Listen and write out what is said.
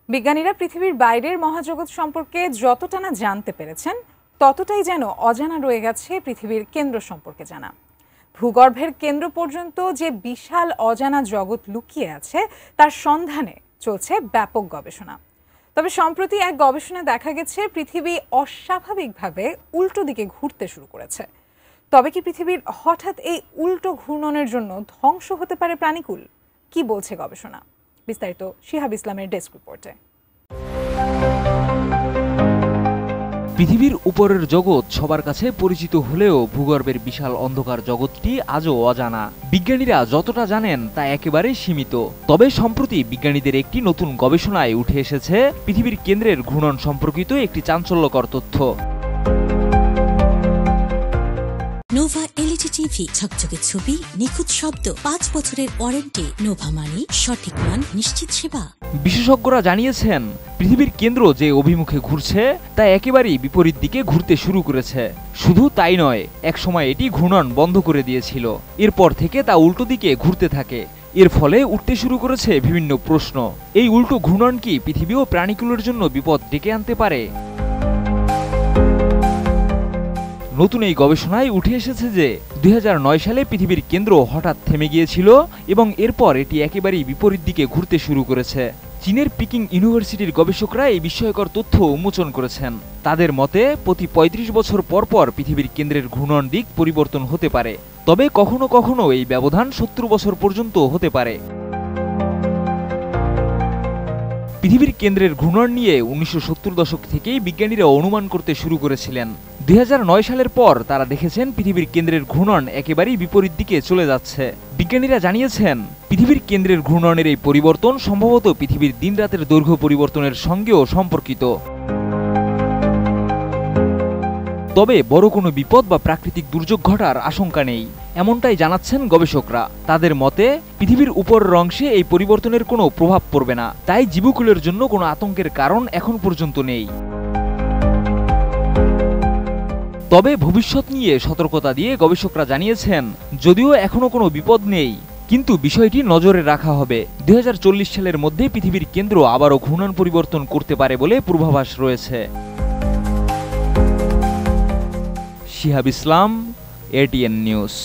বিজ্ঞানীরা পৃথিবীর বাইরের মহাজগৎ সম্পর্কে যতটা না জানতে পেরেছেন ততটাই যেন অজানা রয়ে গেছে পৃথিবীর কেন্দ্র সম্পর্কে জানা। ভূগর্ভের কেন্দ্র পর্যন্ত যে বিশাল অজানা জগৎ লুকিয়ে আছে তার সন্ধানে চলছে ব্যাপক গবেষণা। তবে সম্প্রতি এক গবেষণায় দেখা গেছে পৃথিবী অস্বাভাবিকভাবে উল্টো দিকে ঘুরতে শুরু করেছে। তবে কি পৃথিবীর হঠাৎ এই উল্টো ঘূর্ণনের জন্য ধ্বংস হতে পারে প্রাণীকুল? কি বলছে গবেষণা? বিস্তারিত শিহাব ইসলামের ডেস্ক রিপোর্টে। পৃথিবীর উপরের জগৎ সবার কাছে পরিচিত হলেও ভূগর্ভের বিশাল অন্ধকার জগৎটি আজও অজানা। বিজ্ঞানীরা যতটা জানেন তা একেবারে সীমিত। তবে সম্প্রতি বিজ্ঞানীদের একটি নতুন গবেষণায় উঠে এসেছে পৃথিবীর কেন্দ্রের ঘূর্ণন সম্পর্কিত একটি চাঞ্চল্যকর তথ্য। নোভা এলইডি টিভি, ঝকঝকে ছবি, নিখুঁত শব্দ, 5 বছরের ওয়ারেন্টি। নোভা মানে সঠিক মান, নিশ্চিত সেবা। বিশেষজ্ঞরা জানিয়েছেন পৃথিবীর কেন্দ্র যে অভিমুখে ঘুরছে তা একেবারেই বিপরীত দিকে ঘুরতে শুরু করেছে। শুধু তাই নয়, একসময় এটি ঘূর্ণন বন্ধ করে দিয়েছিল। এরপর থেকে তা উল্টো দিকে ঘুরতে থাকে। এর ফলে উঠতে শুরু করেছে বিভিন্ন প্রশ্ন। এই উল্টো ঘূর্ণন কি পৃথিবী ও প্রাণীকুলের জন্য বিপদ ডেকে আনতে পারে? নতুন এই গবেষণায় উঠে এসেছে যে 2009 সালে পৃথিবীর কেন্দ্র হঠাৎ থেমে গিয়েছিল এবং এরপর এটি একেবারেই বিপরীত দিকে ঘুরতে শুরু করেছে। চীনের পিকিং ইউনিভার্সিটির গবেষকরা এই বিস্ময়কর তথ্য উন্মোচন করেছেন। তাদের মতে প্রতি 35 বছর পর পর পৃথিবীর কেন্দ্রের ঘূর্ণন দিক পরিবর্তন হতে পারে। তবে কখনো কখনো এই ব্যবধান 70 বছর পর্যন্ত হতে পারে। পৃথিবীর কেন্দ্রের ঘূর্ণন নিয়ে 1970 দশক থেকেই বিজ্ঞানীরা অনুমান করতে শুরু করেছিলেন। 2009 সালের পর তারা দেখেছেন পৃথিবীর কেন্দ্রের ঘূর্ণন একেবারেই বিপরীত দিকে চলে যাচ্ছে। বিজ্ঞানীরা জানিয়েছেন পৃথিবীর কেন্দ্রের ঘূর্ণনের এই পরিবর্তন সম্ভবত পৃথিবীর দিন-রাতের দৈর্ঘ্য পরিবর্তনের সঙ্গেও সম্পর্কিত। তবে বড় কোনো বিপদ বা প্রাকৃতিক দুর্যোগ ঘটার আশঙ্কা নেই, এমনটাই জানাচ্ছেন গবেষকরা। তাদের মতে পৃথিবীর উপরের অংশে এই পরিবর্তনের কোনো প্রভাব পড়বে না, তাই জীবকুলের জন্য কোনো আতঙ্কের কারণ এখন পর্যন্ত নেই। তবে ভবিষ্যৎ নিয়ে সতর্কতা দিয়ে গবেষকরা জানিয়েছেন যদিও এখনো কোনো বিপদ নেই, কিন্তু বিষয়টি নজরে রাখা হবে। 2040 সালের মধ্যে পৃথিবীর কেন্দ্র আবারও ঘূর্ণন পরিবর্তন করতে পারে বলে পূর্বাভাস রয়েছে। শিহাব ইসলাম, ATN নিউজ।